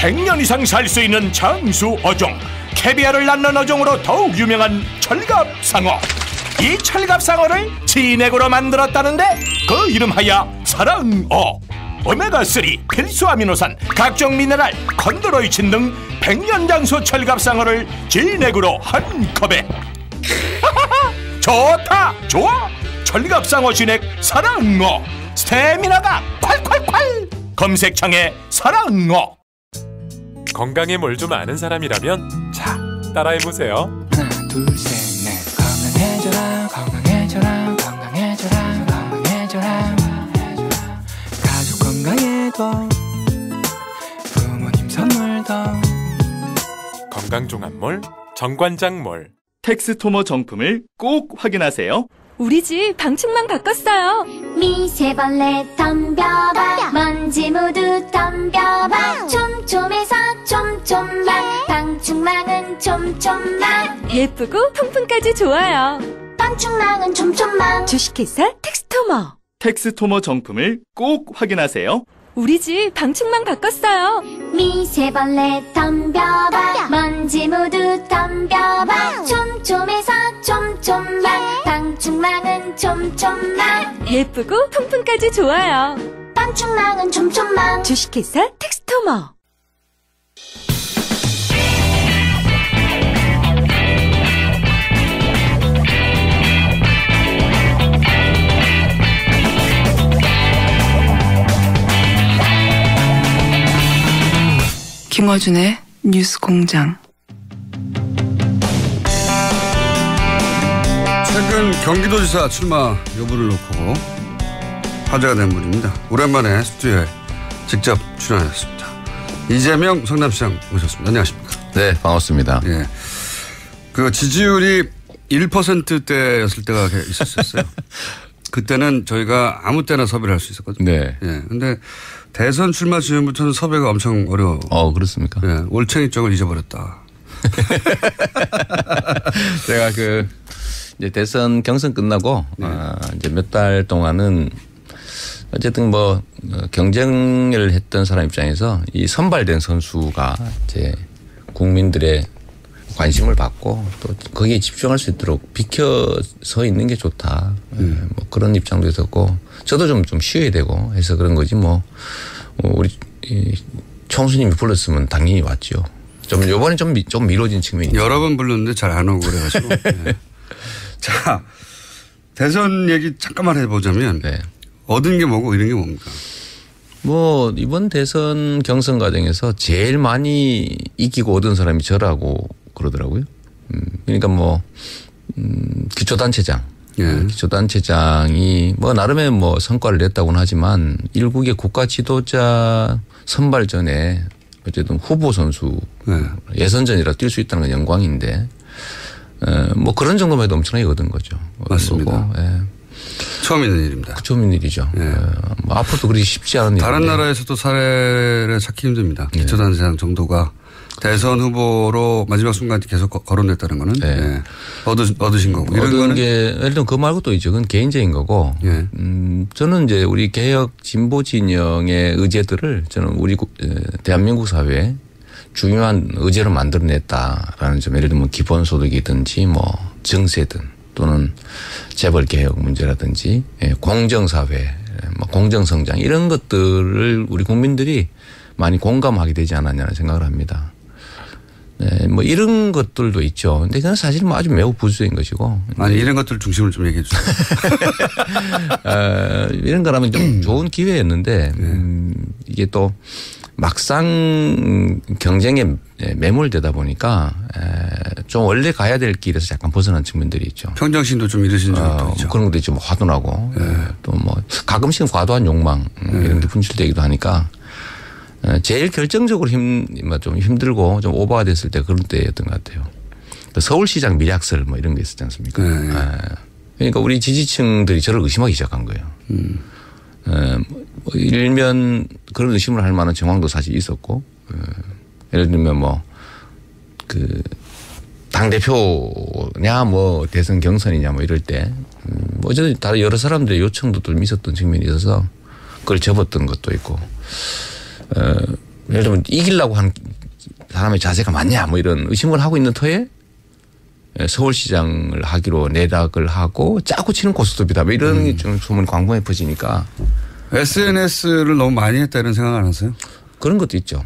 100년 이상 살 수 있는 장수 어종, 캐비아를 낳는 어종으로 더욱 유명한 철갑상어. 이 철갑상어를 진액으로 만들었다는데 그 이름하여 사랑어. 오메가3, 필수 아미노산, 각종 미네랄, 컨드로이친 등 100년 장수 철갑상어를 진액으로 한 컵에. 좋다, 좋아. 철갑상어 진액 사랑어. 스태미나가 콸콸콸. 검색창에 사랑어. 건강에 뭘 좀 아는 사람이라면 자, 따라해보세요. 하나 둘 셋 넷. 건강해져라 건강해져라 건강해져라 건강해져라. 가족 건강에도 부모님 선물도. 건강종합몰 정관장몰. 텍스토머 정품을 꼭 확인하세요. 우리 집 방충망 바꿨어요. 미세벌레 덤벼봐, 먼지 모두 덤벼봐. 촘촘해서 촘촘만, 방충망은 촘촘만. 예쁘고 통풍까지 좋아요. 방충망은 촘촘만. 주식회사 텍스토머. 텍스토머 정품을 꼭 확인하세요. 우리 집 방충망 바꿨어요. 미세벌레 덤벼봐, 먼지 모두 덤벼봐. 촘촘해서 촘촘만, 방충망은 촘촘만. 예쁘고 통풍까지 좋아요. 방충망은 촘촘만. 주식회사 텍스토머. 김어준의 뉴스공장. 최근 경기도지사 출마 여부를 놓고 화제가 된 분입니다. 오랜만에 스튜디오에 직접 출연하셨습니다. 이재명 성남시장 모셨습니다. 안녕하십니까? 네, 반갑습니다. 예. 그 지지율이 1%대였을 때가 있었어요. 그때는 저희가 아무 때나 섭외를 할 수 있었거든요. 네. 예. 근데 대선 출마 지금부터는 섭외가 엄청 어려워. 그렇습니까? 예. 올챙이 쪽을 잊어버렸다. 제가 이제 대선 경선 끝나고, 네. 이제 몇 달 동안은 어쨌든 경쟁을 했던 사람 입장에서 이 선발된 선수가 이제 국민들의 관심을 받고 또 거기에 집중할 수 있도록 비켜서 있는 게 좋다. 그런 입장도 있었고, 저도 좀 쉬어야 되고 해서 그런 거지 우리 총수님이 불렀으면 당연히 왔죠. 요번에 좀 미뤄진 측면이 있어요. 여러 번 불렀는데 잘 안 오고 그래가지고. 네. 자, 대선 얘기 잠깐만 해보자면. 네. 얻은 게 뭐고 이런 게 뭡니까? 이번 대선 경선 과정에서 제일 많이 이기고 얻은 사람이 저라고 그러더라고요. 그러니까 기초단체장. 예. 기초단체장이 나름의 성과를 냈다고는 하지만 일국의 국가 지도자 선발 전에 어쨌든 후보 선수 예선전이라 뛸 수 있다는 건 영광인데 그런 정도만 해도 엄청나게 얻은 거죠. 맞습니다. 예. 처음 있는 일입니다. 처음 있는 일이죠. 예. 앞으로도 그렇게 쉽지 않은 일인데. 다른 나라에서도 사례를 찾기 힘듭니다. 예. 기초단체장 정도가 대선 후보로 마지막 순간 계속 거론됐다는 거는 예. 얻으신 거고. 이런 거는 예를 들면 그 말고 또 있죠. 그건 개인적인 거고. 예. 저는 이제 우리 개혁 진보 진영의 의제들을 저는 우리 대한민국 사회에 중요한 의제로 만들어냈다라는 점, 예를 들면 기본소득이든지 증세든 또는 재벌 개혁 문제라든지 공정사회, 공정성장 이런 것들을 우리 국민들이 많이 공감하게 되지 않았냐는 생각을 합니다. 네, 이런 것들도 있죠. 근데 그건 사실 아주 매우 부수적인 것이고. 아니, 이런 것들 중심을 좀 얘기해 주세요. 이런 거라면 좀 좋은 기회였는데, 이게 또 막상 경쟁에 매몰되다 보니까 좀 원래 가야 될 길에서 약간 벗어난 측면들이 있죠. 평정심도 좀 잃으신 적도 있죠. 그런 것도 있죠. 화도 나고 또 가끔씩은 과도한 욕망 이런 게 분출되기도 하니까 제일 결정적으로 좀 힘들고 좀 오버가 됐을 때 그런 때였던 것 같아요. 서울시장 미략설 이런 게 있었지 않습니까? 그러니까 우리 지지층들이 저를 의심하기 시작한 거예요. 일면 그런 의심을 할 만한 정황도 사실 있었고, 예를 들면 당대표냐 대선 경선이냐 이럴 때, 어쨌든 다른 여러 사람들의 요청도 좀 있었던 측면이 있어서 그걸 접었던 것도 있고, 예를 들면 이기려고 하는 사람의 자세가 맞냐 뭐 이런 의심을 하고 있는 터에 서울시장을 하기로 내락을 하고 짜고 치는 고스톱이다 뭐 이런 좀 소문이 광범위에 퍼지니까 SNS를 너무 많이 했다 이런 생각 안 하세요? 그런 것도 있죠.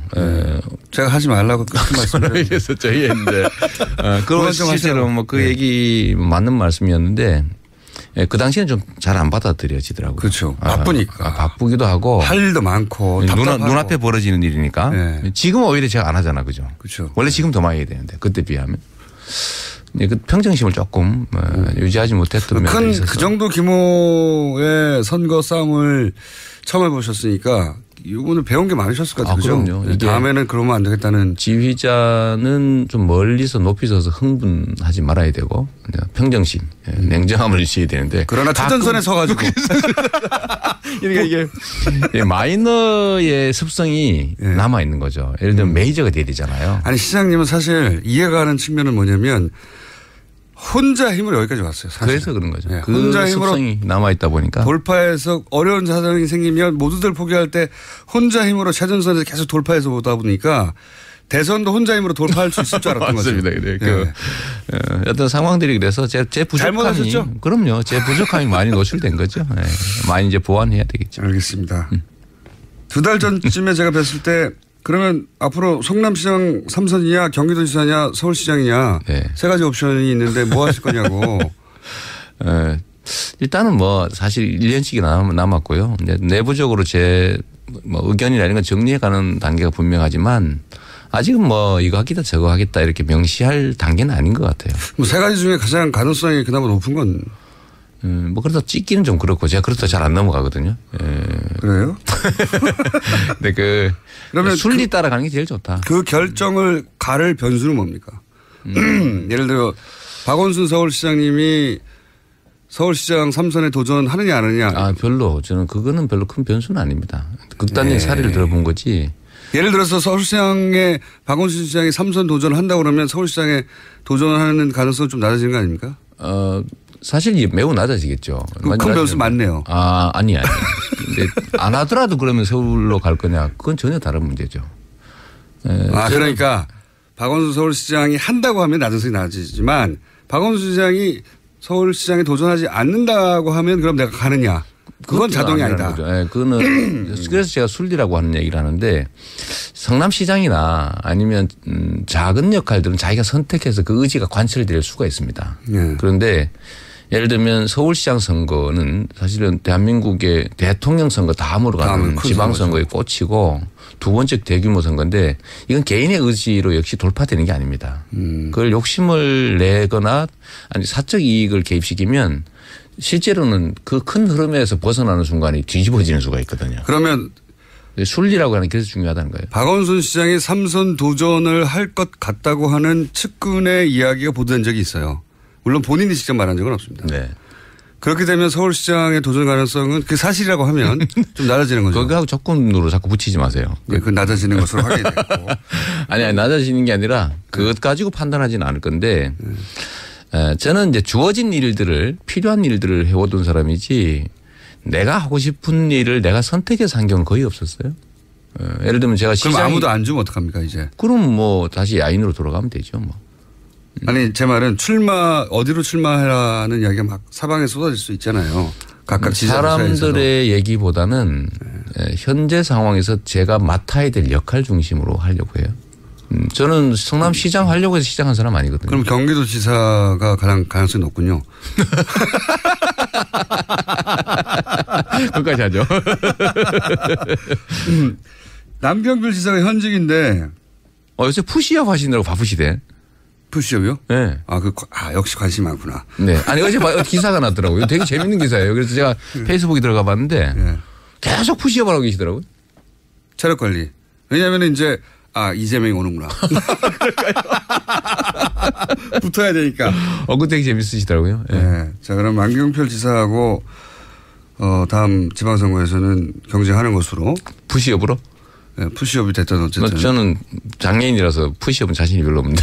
제가 하지 말라고 말씀드렸죠. 했는데 그건 실제로 뭐 그 얘기 맞는 말씀이었는데 그 당시에는 좀 잘 안 받아들여지더라고요. 그렇죠. 바쁘니까. 바쁘기도 하고 할 일도 많고 눈앞에 벌어지는 일이니까 네. 지금은 오히려 제가 안 하잖아, 그죠? 그렇죠. 원래 지금 더 많이 해야 되는데 그때 비하면 그 평정심을 조금 유지하지 못했던 면이 있어서 그 정도 규모의 선거 싸움을 처음 해보셨으니까 이거는 배운 게 많으셨을 것 같아요. 그럼요. 이게 다음에는 그러면 안 되겠다는. 지휘자는 좀 멀리서 높이 서서 흥분하지 말아야 되고 평정심, 냉정함을 유지해야 되는데. 그러나 최전선에 서가지고. 이게 마이너의 습성이 남아 있는 거죠. 예를 들면 메이저가 돼야 되잖아요. 아니 시장님은 사실 이해가 가는 측면은 뭐냐면 혼자 힘으로 여기까지 왔어요. 사실. 그래서 그런 거죠. 네, 그 혼자 힘으로 습성이 남아 있다 보니까 돌파해서 어려운 사정이 생기면 모두들 포기할 때 혼자 힘으로 최전선에서 계속 돌파해서 오다 보니까 대선도 혼자 힘으로 돌파할 수 있을 줄 알았던 거죠. 맞습니다. 네. 어떤 상황들이 그래서 제 부족함이 잘못하셨죠? 그럼요. 제 부족함이 많이 노출된 거죠. 네. 많이 이제 보완해야 되겠죠. 알겠습니다. 2달 전쯤에 제가 뵀을 때 그러면 앞으로 성남시장 3선이냐 경기도지사냐 서울시장이냐 세 가지 옵션이 있는데 뭐 하실 거냐고. 일단은 뭐 사실 1년씩이 남았고요. 내부적으로 제 뭐 의견이나 이런 건 정리해가는 단계가 분명하지만 아직은 뭐 이거 하겠다 저거 하겠다 이렇게 명시할 단계는 아닌 것 같아요. 뭐 세 가지 중에 가장 가능성이 그나마 높은 건 뭐 그렇다 찍기는 좀 그렇고 제가 그렇다 잘 안 넘어가거든요. 그래요? 근데 그러면 순리 따라가는 게 제일 좋다. 그 결정을 가를 변수는 뭡니까? 예를 들어 박원순 서울시장님이 서울시장 3선에 도전하느냐 안 하느냐. 별로 저는 그거는 별로 큰 변수는 아닙니다. 극단적인 사례를 들어본 거지. 예를 들어서 서울시장에 박원순 시장이 3선 도전을 한다고 그러면 서울시장에 도전하는 가능성이 좀 낮아지는 거 아닙니까? 사실 매우 낮아지겠죠. 큰 변수 많네요. 아니. 근데 안 하더라도 그러면 서울로 갈 거냐? 그건 전혀 다른 문제죠. 그러니까 박원순 서울시장이 한다고 하면 낮아성이 낮아지지만 박원순 시장이 서울시장에 도전하지 않는다고 하면 그럼 내가 가느냐? 그건 자동이 아니다. 그거는 그래서 제가 순리라고 하는 얘기를 하는데 성남시장이나 아니면 작은 역할들은 자기가 선택해서 그 의지가 관철될 수가 있습니다. 그런데 예를 들면 서울시장 선거는 사실은 대한민국의 대통령 선거 다음으로 가는 지방선거의 꽃이고 두 번째 대규모 선거인데 이건 개인의 의지로 역시 돌파되는 게 아닙니다. 그걸 욕심을 내거나 아니 사적 이익을 개입시키면 실제로는 그 큰 흐름에서 벗어나는 순간이 뒤집어지는 수가 있거든요. 그러면 순리라고 하는 게 그래서 중요하다는 거예요. 박원순 시장이 3선 도전을 할 것 같다고 하는 측근의 이야기가 보도된 적이 있어요. 물론 본인이 직접 말한 적은 없습니다. 네. 그렇게 되면 서울시장의 도전 가능성은 그 사실이라고 하면 좀 낮아지는 거죠. 거기하고 조건으로 자꾸 붙이지 마세요. 네, 그 낮아지는 것으로 확인이 됐고. 아니 낮아지는 게 아니라 그것 가지고 판단하지는 않을 건데 저는 이제 주어진 일들을 필요한 일들을 해오던 사람이지 내가 하고 싶은 일을 내가 선택해서 한 경우는 거의 없었어요. 예를 들면 제가 그럼 아무도 안 주면 어떡합니까 이제? 그럼 뭐 다시 야인으로 돌아가면 되죠 뭐. 아니 제 말은 어디로 출마하라는 이야기가 막 사방에 쏟아질 수 있잖아요. 각각 사람들의 얘기보다는 현재 상황에서 제가 맡아야 될 역할 중심으로 하려고 해요. 저는 성남시장 하려고 해서 시장한 사람 아니거든요. 그럼 경기도지사가 가장 가능성이 높군요. 그까지 하죠. 남경필 지사가 현직인데. 요새 푸시업 하시느라고 바쁘시대. 푸시업이요? 네. 역시 관심이 많구나. 네. 아니, 어제 기사가 났더라고요. 되게 재밌는 기사예요. 그래서 제가 페이스북에 들어가 봤는데 계속 푸시업을 하고 계시더라고요. 체력 관리. 왜냐하면 이제 이재명이 오는구나. 붙어야 되니까. 그거 되게 재밌으시더라고요. 네. 자, 그럼 남경필 지사하고 다음 지방선거에서는 경쟁하는 것으로. 푸시업으로? 네, 푸시업이 됐든 어쨌든. 저는 장애인이라서 푸시업은 자신이 별로 없는데.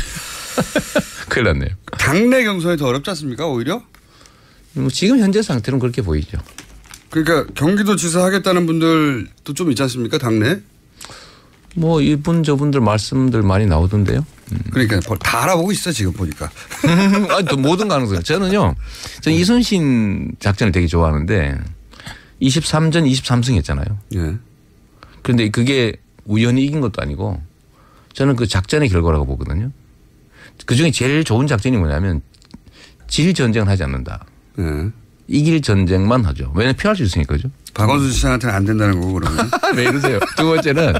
큰일 났네요. 당내 경선이 더 어렵지 않습니까 오히려? 지금 현재 상태는 그렇게 보이죠. 그러니까 경기도지사 하겠다는 분들도 좀 있지 않습니까 당내? 뭐 이분 저분들 말씀들 많이 나오던데요. 그러니까 다 알아보고 있어 지금 보니까. 아니, 또 모든 가능성. 저는 이순신 작전을 되게 좋아하는데 23전 23승 했잖아요. 예. 그런데 그게 우연히 이긴 것도 아니고 저는 그 작전의 결과라고 보거든요. 그중에 제일 좋은 작전이 뭐냐면 질 전쟁을 하지 않는다. 예. 이길 전쟁만 하죠. 왜냐하면 피할 수 있으니까 그죠. 박원순 시장한테는 안 된다는 거고 그러면. 왜 이러세요. 두 번째는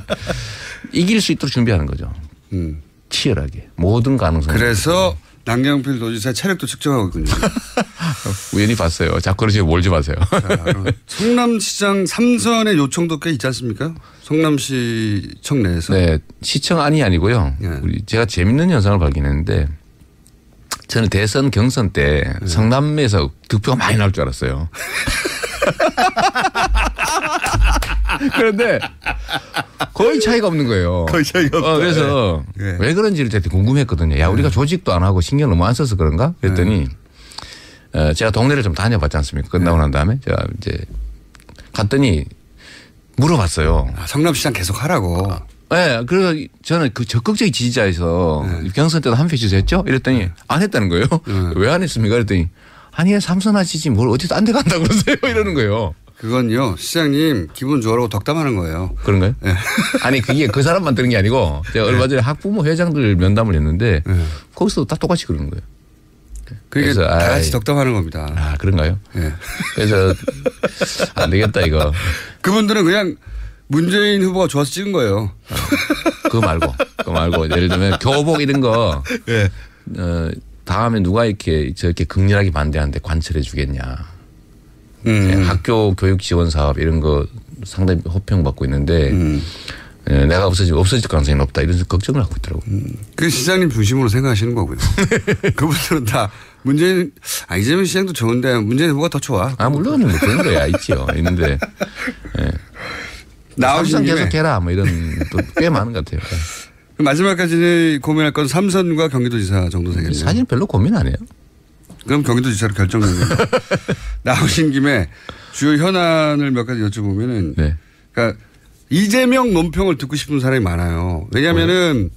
이길 수 있도록 준비하는 거죠. 치열하게. 모든 가능성. 그래서 남경필 도지사의 체력도 측정하고 있군요. 우연히 봤어요. 자꾸 그러지 몰지 마세요. 성남시장 3선의 요청도 꽤 있지 않습니까? 성남시청 내에서. 네. 시청 안이 아니고요. 네. 제가 재밌는 현상을 발견했는데 저는 대선 경선 때 성남에서 득표가 많이 나올 줄 알았어요. 그런데 거의 차이가 없는 거예요. 거의 차이가 없다. 그래서 네. 왜 그런지를 되게 궁금했거든요. 야, 우리가 조직도 안 하고 신경 너무 안 써서 그런가? 그랬더니 제가 동네를 좀 다녀봤지 않습니까? 끝나고 난 다음에 제가 이제 갔더니 물어봤어요. 성남시장 계속 하라고. 네. 그래서 저는 그 적극적인 지지자에서 경선 때도 한 표 주셨죠? 이랬더니 안 했다는 거예요. 왜 안 했습니까? 그랬더니 아니, 삼선 하시지 뭘 어디 딴 데 간다고 그러세요? 이러는 거예요. 그건요, 시장님 기분 좋으라고 덕담하는 거예요. 그런가요? 네. 아니, 그게 그 사람만 들은 게 아니고 제가 얼마 전에 학부모 회장들 면담을 했는데 거기서도 다 똑같이 그러는 거예요. 그래서 다 같이 덕담하는 겁니다. 아, 그런가요? 네. 그래서 안 되겠다 이거. 그분들은 그냥 문재인 후보가 좋아서 찍은 거예요. 그거 말고 예를 들면 교복 이런 거 네. 다음에 누가 이렇게 저렇게 극렬하게 반대하는데 관철해 주겠냐. 학교 교육 지원 사업 이런 거 상당히 호평받고 있는데 내가 없어질 가능성이 높다 이런 걱정을 하고 있더라고요. 그 시장님 중심으로 생각하시는 거고요. 그분들은 다 문재인, 이재명 시장도 좋은데 문재인 후보가 더 좋아. 아, 물론 뭐 그런 거야 있지요. 있는데 나오신 김에 계속 해라 뭐 이런 또 꽤 많은 것 같아요. 마지막까지 고민할 건 삼선과 경기도지사 정도 되겠네요. 사실 별로 고민 안 해요. 그럼 경기도지사로 결정됩니다. 나오신 김에 주요 현안을 몇 가지 여쭤보면은, 네. 그러니까 이재명 논평을 듣고 싶은 사람이 많아요. 왜냐하면은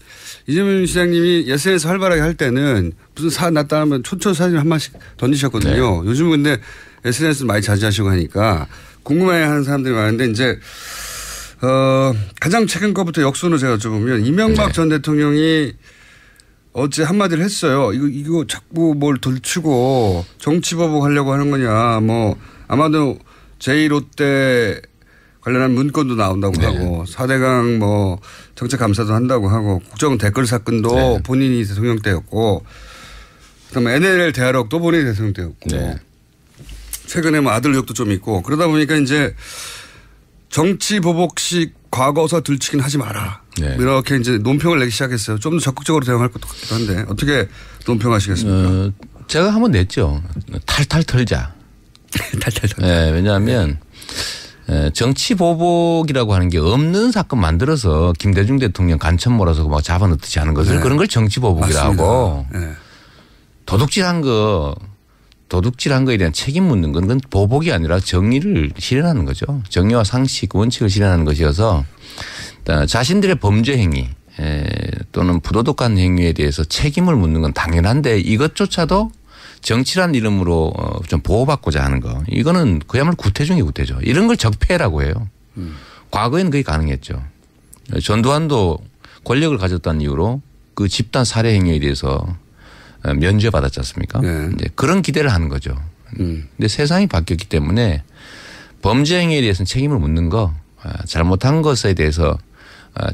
이재명 시장님이 SNS 활발하게 할 때는 무슨 사안 났다 하면 촌철 사진 한 번씩 던지셨거든요. 네. 요즘은 근데 SNS 많이 자제하시고 하니까 궁금해하는 사람들이 많은데 이제 가장 최근 거부터 역순으로 제가 여쭤보면 이명박 네. 전 대통령이 어제 한마디를 했어요. 이거 자꾸 뭘 들추고 정치보복 하려고 하는 거냐. 뭐 아마도 제1롯데 관련한 문건도 나온다고 네. 하고 4대강 뭐 정책감사도 한다고 하고 국정 댓글 사건도 네. 본인이 대통령 때였고 그다음에 NLL 대화록도 본인이 대통령 때였고 네. 최근에 뭐 아들 의혹도 좀 있고 그러다 보니까 이제 정치보복식 과거사 들추긴 하지 마라. 네. 이렇게 이제 논평을 내기 시작했어요. 좀 더 적극적으로 대응할 것 같기도 한데 어떻게 논평하시겠습니까? 제가 한번 냈죠. 탈탈 털자. 탈탈 털자. 네, 왜냐하면 정치 보복이라고 하는 게 없는 사건 만들어서 김대중 대통령 간첩 몰아서 막 잡아넣듯이 하는 것을 네. 그런 걸 정치 보복이라고 네. 도둑질한 거에 대한 책임 묻는 건 그건 보복이 아니라 정의를 실현하는 거죠. 정의와 상식, 원칙을 실현하는 것이어서 자신들의 범죄 행위 또는 부도덕한 행위에 대해서 책임을 묻는 건 당연한데 이것조차도 정치란 이름으로 좀 보호받고자 하는 거. 이거는 그야말로 구태 중의 구태죠. 이런 걸 적폐라고 해요. 과거에는 그게 가능했죠. 전두환도 권력을 가졌다는 이유로 그 집단 살해 행위에 대해서 면죄받았지 않습니까? 네. 이제 그런 기대를 하는 거죠. 근데 세상이 바뀌었기 때문에 범죄 행위에 대해서는 책임을 묻는 거, 잘못한 것에 대해서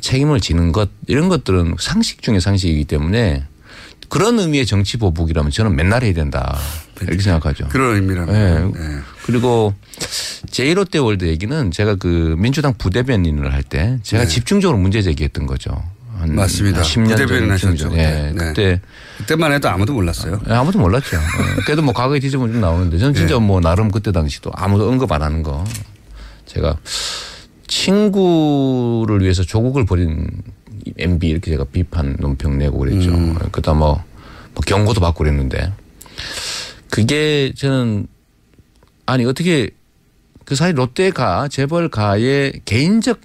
책임을 지는 것 이런 것들은 상식 중의 상식이기 때문에 그런 의미의 정치 보복이라면 저는 맨날 해야 된다 이렇게 생각하죠. 그런 의미라면. 네. 네. 그리고 제1롯데 월드 얘기는 제가 그 민주당 부대변인을 할 때 제가 네. 집중적으로 문제 제기했던 거죠. 맞습니다. 10년 부대변인 하셨죠. 네. 네. 그때만 해도 아무도 몰랐어요. 아무도 몰랐죠. 그래도 뭐 과거의 뒤집으면 좀 나오는데 저는 진짜 뭐 나름 그때 당시도 아무도 언급 안 하는 거. 제가 친구를 위해서 조국을 버린 MB 이렇게 제가 비판 논평 내고 그랬죠. 그다음 뭐 경고도 받고 그랬는데 그게 저는 아니 어떻게 그 사이 롯데가 재벌가의 개인적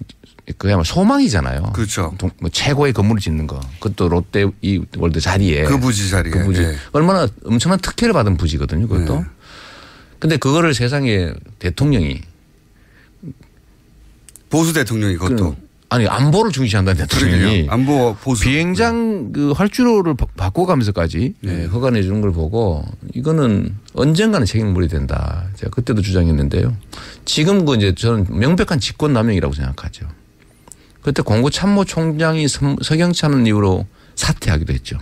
그야말로 소망이잖아요. 그렇죠. 뭐 최고의 건물을 짓는 거. 그것도 롯데 이 월드 자리에. 그 부지 자리에. 그 부지. 예. 얼마나 엄청난 특혜를 받은 부지거든요. 그것도. 예. 근데 그거를 세상에 대통령이. 보수 대통령이 그것도. 아니 안보를 중시한다는 대통령이. 안보 보수. 비행장 그 활주로를 바꿔가면서까지 허가내 주는 걸 보고 이거는 언젠가는 책임을 물어야 된다. 제가 그때도 주장했는데요. 지금 그 이제 저는 명백한 직권남용이라고 생각하죠. 그때 공구참모총장이 서경찬 이후로 사퇴하기도 했죠.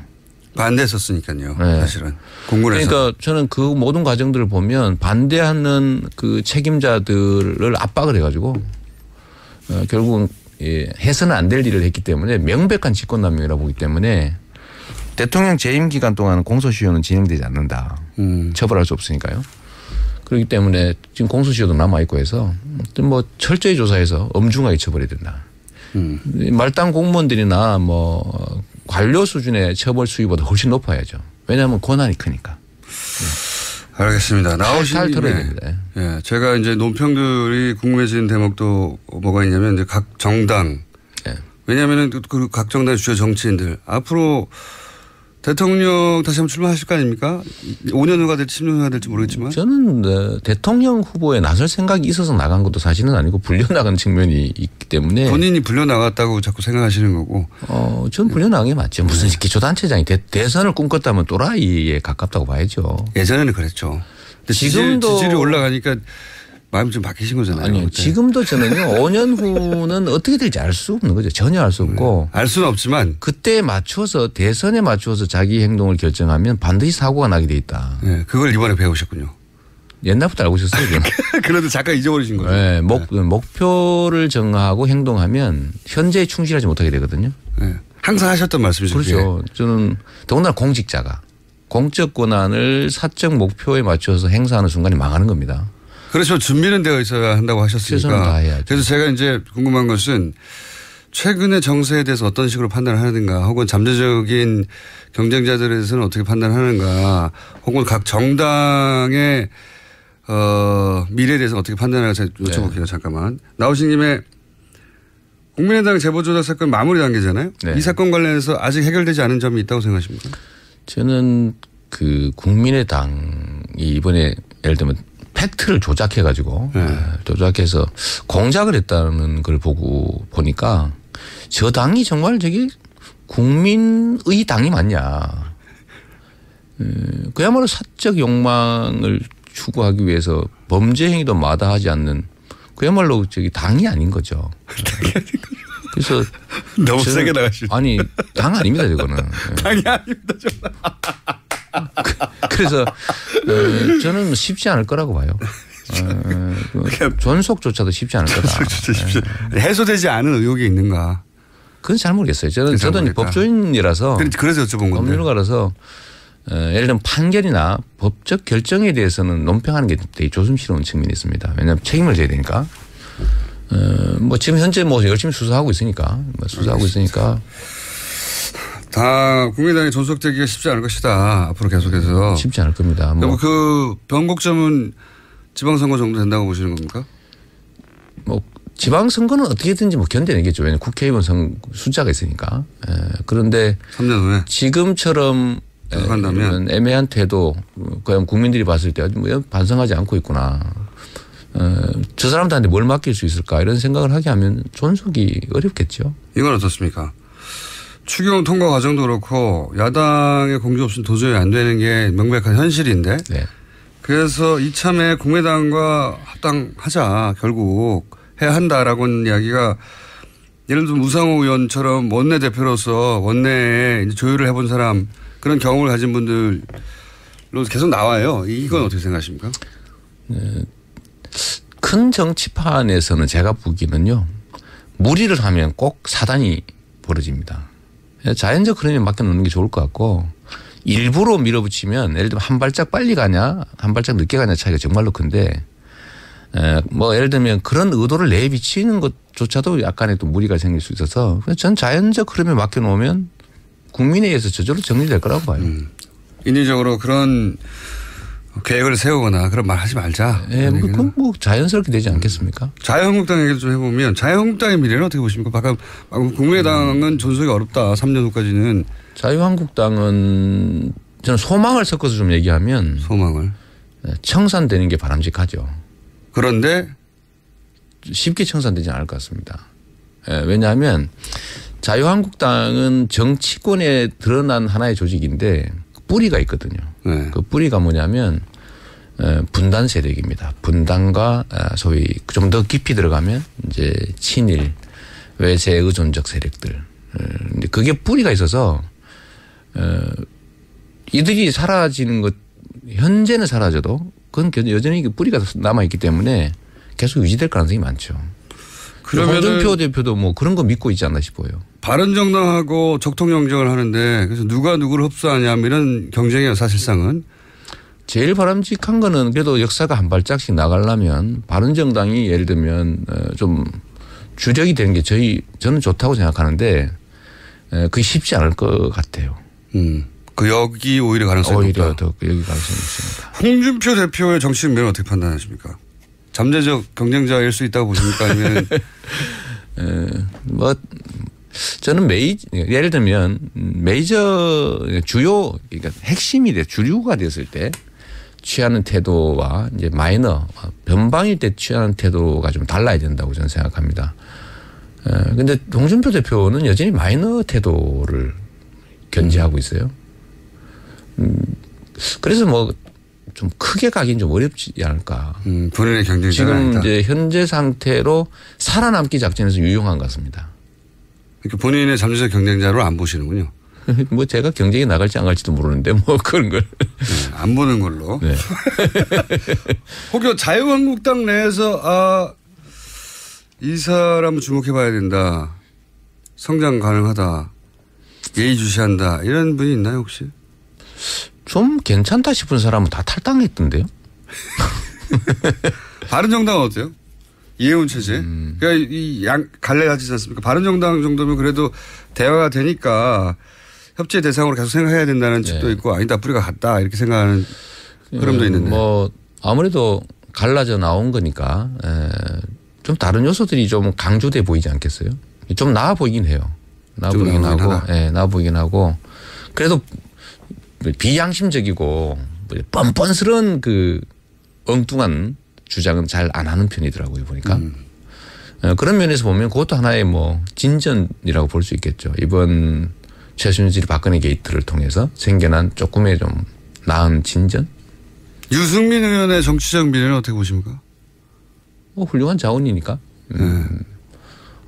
반대했었으니까요. 사실은. 공군에서. 그러니까 저는 그 모든 과정들을 보면 반대하는 그 책임자들을 압박을 해가지고 결국은 해서는 안 될 일을 했기 때문에 명백한 직권남용이라고 보기 때문에 대통령 재임 기간 동안 공소시효는 진행되지 않는다. 처벌할 수 없으니까요. 그렇기 때문에 지금 공소시효도 남아있고 해서 뭐 철저히 조사해서 엄중하게 처벌해야 된다. 말단 공무원들이나 뭐 관료 수준의 처벌 수위보다 훨씬 높아야죠. 왜냐하면 권한이 크니까. 알겠습니다. 나오신 털어야 됩니다. 예, 제가 이제 논평들이 궁금해지는 대목도 뭐가 있냐면 이제 각 정당. 왜냐하면은 그 각 정당의 주요 정치인들 앞으로 대통령 다시 한번 출마하실 거 아닙니까? 5년 후가 될지 10년 후가 될지 모르겠지만. 저는 대통령 후보에 나설 생각이 있어서 나간 것도 사실은 아니고 불려나간 측면이 있기 때문에. 본인이 불려나갔다고 자꾸 생각하시는 거고. 저는 불려나간 게 맞죠. 무슨 기초단체장이 대선을 꿈꿨다면 또라이에 가깝다고 봐야죠. 예전에는 그랬죠. 근데 지금도. 지지율이 올라가니까 마음이 좀 바뀌신 거잖아요. 아니요. 그때. 지금도 저는요. 5년 후는 어떻게 될지 알 수 없는 거죠. 전혀 알 수 없고. 알 수는 없지만. 그때에 맞춰서 대선에 맞춰서 자기 행동을 결정하면 반드시 사고가 나게 돼 있다. 네, 그걸 이번에 배우셨군요. 옛날부터 알고 있었어요. 그런데 잠깐 잊어버리신 거죠. 네, 목표를 정하고 행동하면 현재에 충실하지 못하게 되거든요. 네, 항상 하셨던 말씀이죠. 그렇죠. 저는 더군다나 공직자가 공적 권한을 사적 목표에 맞춰서 행사하는 순간이 망하는 겁니다. 그렇죠. 준비는 되어 있어야 한다고 하셨으니까. 최선을 다해야죠. 그래서 제가 이제 궁금한 것은 최근의 정세에 대해서 어떤 식으로 판단을 하는가 혹은 잠재적인 경쟁자들에 대해서는 어떻게 판단하는가 혹은 각 정당의 미래에 대해서 어떻게 판단하는가 여쭤볼게요. 잠깐만. 나오신 김에 국민의당 제보조작 사건 마무리 단계잖아요. 네. 이 사건 관련해서 아직 해결되지 않은 점이 있다고 생각하십니까? 저는 그 국민의당이 이번에 예를 들면 팩트를 조작해가지고 조작해서 공작을 했다는 걸 보니까 저 당이 정말 저게 국민의 당이 맞냐. 그야말로 사적 욕망을 추구하기 위해서 범죄 행위도 마다하지 않는 그야말로 저기 당이 아닌 거죠. 그래서 너무 세게 나가시죠. 아니 당 아닙니다 저거는. 당이 아닙니다 저는. 그래서 저는 쉽지 않을 거라고 봐요. 존속조차도 쉽지 않을 거다. 해소되지 않은 의혹이 있는가? 그건 잘 모르겠어요. 저도 법조인이라서 그래서 여쭤본 건데. 법률가라서 예를 들면 판결이나 법적 결정에 대해서는 논평하는 게 되게 조심스러운 측면이 있습니다. 왜냐하면 책임을 져야 되니까. 뭐 지금 현재 뭐 열심히 수사하고 있으니까 다 국민의당의 존속되기가 쉽지 않을 것이다. 앞으로 계속해서. 쉽지 않을 겁니다. 뭐 그 변곡점은 지방선거 정도 된다고 보시는 겁니까? 뭐 지방선거는 어떻게든지 뭐 견뎌내겠죠. 왜냐하면 국회의원 숫자가 있으니까. 그런데 3년 후에 지금처럼 한다면 애매한 태도 그냥 국민들이 봤을 때 뭐 반성하지 않고 있구나. 저 사람들한테 뭘 맡길 수 있을까 이런 생각을 하게 하면 존속이 어렵겠죠. 이건 어떻습니까? 추경 통과 과정도 그렇고 야당의 공조 없이는 도저히 안 되는 게 명백한 현실인데 네. 그래서 이참에 국민의당과 합당하자 결국 해야 한다라고는 이야기가 예를 들면 우상호 의원처럼 원내대표로서 원내에 이제 조율을 해본 사람 그런 경험을 가진 분들로 계속 나와요. 이건 어떻게 생각하십니까? 큰 정치판에서는 제가 보기에는요. 무리를 하면 꼭 사단이 벌어집니다. 자연적 흐름에 맡겨놓는 게 좋을 것 같고 일부러 밀어붙이면 예를 들면 한 발짝 빨리 가냐 한 발짝 늦게 가냐 차이가 정말로 큰데 뭐 예를 들면 그런 의도를 내비치는 것조차도 약간의 또 무리가 생길 수 있어서 전 자연적 흐름에 맡겨놓으면 국민에 의해서 저절로 정리될 거라고 봐요. 인위적으로 그런 계획을 세우거나 그런 말 하지 말자. 예, 그건 뭐 자연스럽게 되지 않겠습니까? 자유한국당 얘기를 좀 해보면 자유한국당의 미래는 어떻게 보십니까? 방금 국민의당은 존속이 어렵다. 3년 후까지는. 자유한국당은 저는 소망을 섞어서 좀 얘기하면 소망을 청산되는 게 바람직하죠. 그런데 쉽게 청산되지 않을 것 같습니다. 예, 왜냐하면 자유한국당은 정치권에 드러난 하나의 조직인데 뿌리가 있거든요. 네. 그 뿌리가 뭐냐면 분단 세력입니다. 분단과 소위 좀 더 깊이 들어가면 이제 친일, 외세 의존적 세력들. 근데 그게 뿌리가 있어서 이들이 사라지는 것 현재는 사라져도 그건 여전히 뿌리가 남아있기 때문에 계속 유지될 가능성이 많죠. 홍준표 대표도 뭐 그런 거 믿고 있지 않나 싶어요. 바른정당하고 적통경쟁을 하는데 그래서 누가 누구를 흡수하냐 이런 경쟁이에요 사실상은. 제일 바람직한 거는 그래도 역사가 한 발짝씩 나가려면 바른정당이 예를 들면 좀 주력이 되는 게 저는 좋다고 생각하는데 그게 쉽지 않을 것 같아요. 그 여기 오히려 가능성이 오히려 높다. 더 여기 가능성이 있습니다. 홍준표 대표의 정치적 면을 어떻게 판단하십니까? 잠재적 경쟁자일 수 있다고 보십니까? 아니면 뭐 저는 예를 들면 메이저 주요 그러니까 핵심이 주류가 됐을 때 취하는 태도와 이제 마이너 변방일 때 취하는 태도가 좀 달라야 된다고 저는 생각합니다. 그런데 홍준표 대표는 여전히 마이너 태도를 견지하고 있어요. 그래서 뭐 좀 크게 가긴 좀 어렵지 않을까. 본인의 경쟁자가 지금 아니다. 이제 현재 상태로 살아남기 작전에서 유용한 것 같습니다. 그러니까 본인의 잠재적 경쟁자로 안 보시는군요. 뭐 제가 경쟁에 나갈지 안 갈지도 모르는데 뭐 그런 걸. 안 보는 걸로. 네. 혹여 자유한국당 내에서 이 사람은 주목해 봐야 된다. 성장 가능하다. 예의주시한다. 이런 분이 있나요 혹시? 좀 괜찮다 싶은 사람은 다 탈당했던데요. 바른정당은 어때요? 이해운 체제. 그러니까 이 갈래가 지지 않습니까? 바른정당 정도면 그래도 대화가 되니까 협치의 대상으로 계속 생각해야 된다는 측도 있고 아니다 뿌리가 같다 이렇게 생각하는 흐름도 있는데. 뭐 아무래도 갈라져 나온 거니까 좀 다른 요소들이 좀 강조돼 보이지 않겠어요? 좀 나아 보이긴 해요. 나아 보이긴 하고, 나아 보이긴 하고 그래도 비양심적이고 뻔뻔스러운 그 엉뚱한 주장은 잘 안 하는 편이더라고요 보니까. 그런 면에서 보면 그것도 하나의 뭐 진전이라고 볼 수 있겠죠. 이번 최순실 박근혜 게이트를 통해서 생겨난 조금의 좀 나은 진전. 유승민 의원의 정치적 미래는 어떻게 보십니까? 뭐 훌륭한 자원이니까.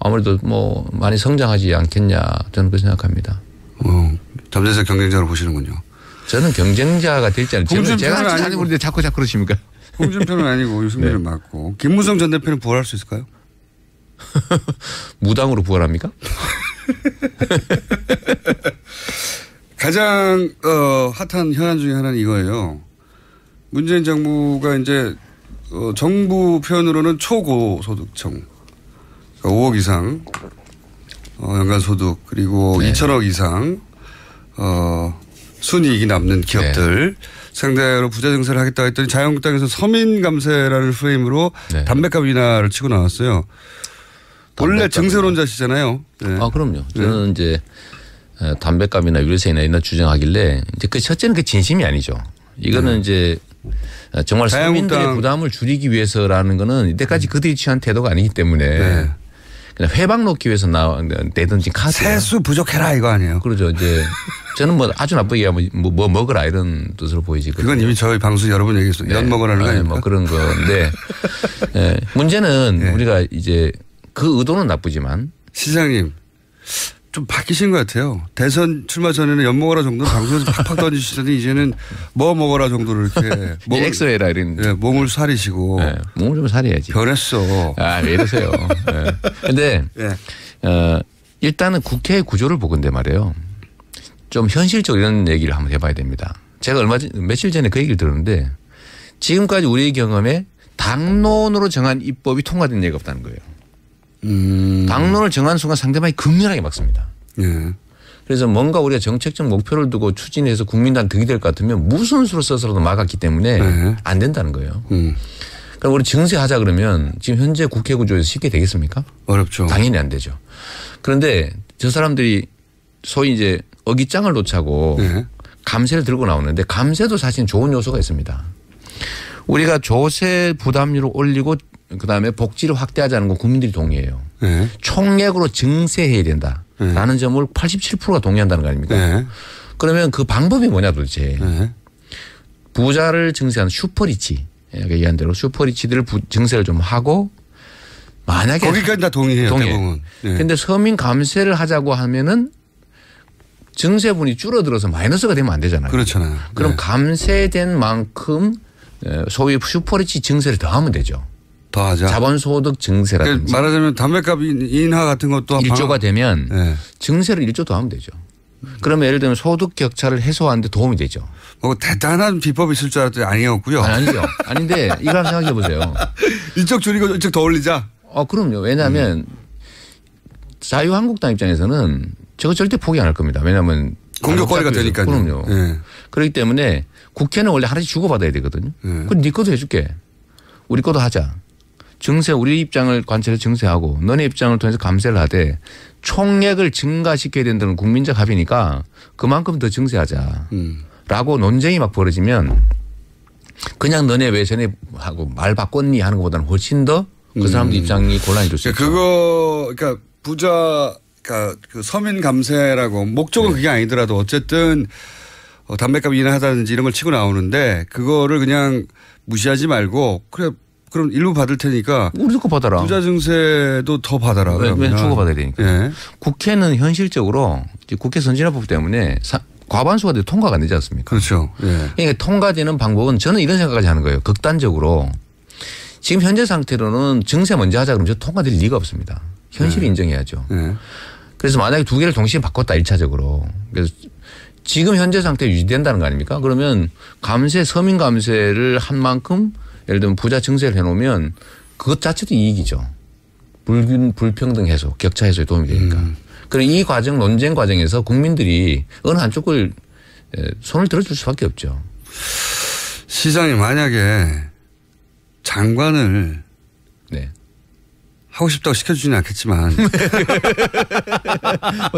아무래도 뭐 많이 성장하지 않겠냐 저는 그렇게 생각합니다. 잠재적 경쟁자로 보시는군요. 저는 경쟁자가 될지 않을지 제가 잘 모르는데 자꾸 그러십니까? 홍준표는 아니고 유승민은 맞고 김무성 전 대표는 부활할 수 있을까요? 무당으로 부활합니까? 가장 핫한 현안 중에 하나는 이거예요. 문재인 정부가 이제 정부 표현으로는 초고소득청 5억 이상 연간 소득 그리고 2천억 이상 순이익이 남는 기업들 상대로 부자 증세를 하겠다고 했더니 자유한국당에서 서민 감세라는 프레임으로 담배값 인하를 치고 나왔어요. 원래 증세론자시잖아요. 네. 그럼요. 저는 이제 담배값이나 유류세나 이런 주장하길래 이제 그 첫째는 그 진심이 아니죠. 이거는 이제 정말 서민들의 부담을 줄이기 위해서라는 거는 이때까지 그들이 취한 태도가 아니기 때문에 그냥 회방 놓기 위해서 내던진 카드. 세수 부족해라 이거 아니에요. 그렇죠. 이제 저는 뭐 아주 나쁘게 뭐 먹어라 이런 뜻으로 보이지. 그건 이미 저희 방송 여러 번 얘기했어요. 연 먹으라는 거 아닙니까? 뭐 그런 건데 문제는 우리가 이제 그 의도는 나쁘지만 시장님 좀 바뀌신 것 같아요. 대선 출마 전에는 연 먹어라 정도는 방송에서 팍팍 던지시더니 이제는 뭐 먹어라 정도로 이렇게 엑스해라 이런. 몸을 사리시고. 몸을 좀 사려야지. 변했어. 왜 이러세요. 그런데 일단은 국회 구조를 보건데 말이에요. 좀 현실적으로 이런 얘기를 한번 해봐야 됩니다. 제가 며칠 전에 그 얘기를 들었는데 지금까지 우리의 경험에 당론으로 정한 입법이 통과된 예가 없다는 거예요. 당론을 정한 순간 상대방이 극렬하게 막습니다. 그래서 뭔가 우리가 정책적 목표를 두고 추진해서 국민들한테 득이 될 것 같으면 무슨 수로 써서라도 막았기 때문에 네. 안 된다는 거예요. 그럼 우리 증세하자 그러면 지금 현재 국회 구조에서 쉽게 되겠습니까? 어렵죠. 당연히 안 되죠. 그런데 저 사람들이 소위 이제 어깃장을 놓자고 네. 감세를 들고 나오는데 감세도 사실 좋은 요소가 있습니다. 우리가 조세 부담률을 올리고 그다음에 복지를 확대하자는 건 국민들이 동의해요. 네. 총액으로 증세해야 된다라는 점을 87%가 동의한다는 거 아닙니까? 네. 그러면 그 방법이 뭐냐 도대체. 네. 부자를 증세하는 슈퍼리치. 얘기한 대로 슈퍼리치들을 증세를 좀 하고 만약에. 거기까지 다 동의해요. 대부분. 그런데 서민 감세를 하자고 하면은 증세분이 줄어들어서 마이너스가 되면 안 되잖아요. 그렇잖아요. 그럼 네. 감세된 만큼 소위 슈퍼리치 증세를 더하면 되죠. 더하자. 자본소득 증세라든지. 그러니까 말하자면 담배값 인하 같은 것도 1조가 되면 네. 증세를 1조 더하면 되죠. 그러면 예를 들면 소득 격차를 해소하는 데 도움이 되죠. 뭐 대단한 비법이 있을 줄 알았더니 아니었고요. 아니죠. 아닌데 이거 한번 생각해 보세요. 이쪽 줄이고 이쪽 더 올리자. 그럼요. 왜냐하면 자유한국당 입장에서는 저거 절대 포기 안 할 겁니다. 왜냐하면 공격거리가 되니까요. 그럼요. 네. 그렇기 때문에 국회는 원래 하나씩 주고받아야 되거든요. 네. 그럼 네 것도 해줄게. 우리 것도 하자. 증세 우리 입장을 관찰해 증세하고 너네 입장을 통해서 감세를 하되 총액을 증가시켜야 된다는 국민적 합의니까 그만큼 더 증세하자. 라고 논쟁이 막 벌어지면 그냥 너네 왜 전에 하고 말 바꿨니 하는 것보다는 훨씬 더 그 사람들 입장이 곤란이 될 수 있죠. 그러니까 부자 그러니까 그 서민 감세라고 목적은 그게 아니더라도 어쨌든 담배값 인하하다든지 이런 걸 치고 나오는데 그거를 그냥 무시하지 말고 그래 그럼 일부 받을 테니까 우리도 거 받아라. 부자 증세도 더 받아라. 왜 주고받아야 되니까. 네. 국회는 현실적으로 국회 선진화법 때문에 과반수가 돼도 통과가 안 되지 않습니까? 그렇죠. 네. 그러니까 통과되는 방법은 저는 이런 생각까지 하는 거예요. 극단적으로 지금 현재 상태로는 증세 먼저 하자 그러면 저 통과될 리가 없습니다. 현실을 인정해야죠. 네. 그래서 만약에 두 개를 동시에 바꿨다 1차적으로. 그래서 지금 현재 상태 유지된다는 거 아닙니까? 그러면 서민 감세를 한 만큼 예를 들면 부자 증세를 해놓으면 그것 자체도 이익이죠. 불평등 해소, 격차 해소에 도움이 되니까. 그리고 이 과정, 논쟁 과정에서 국민들이 어느 한쪽을 손을 들어줄 수밖에 없죠. 시장이 만약에 장관을 네. 하고 싶다고 시켜주지는 않겠지만.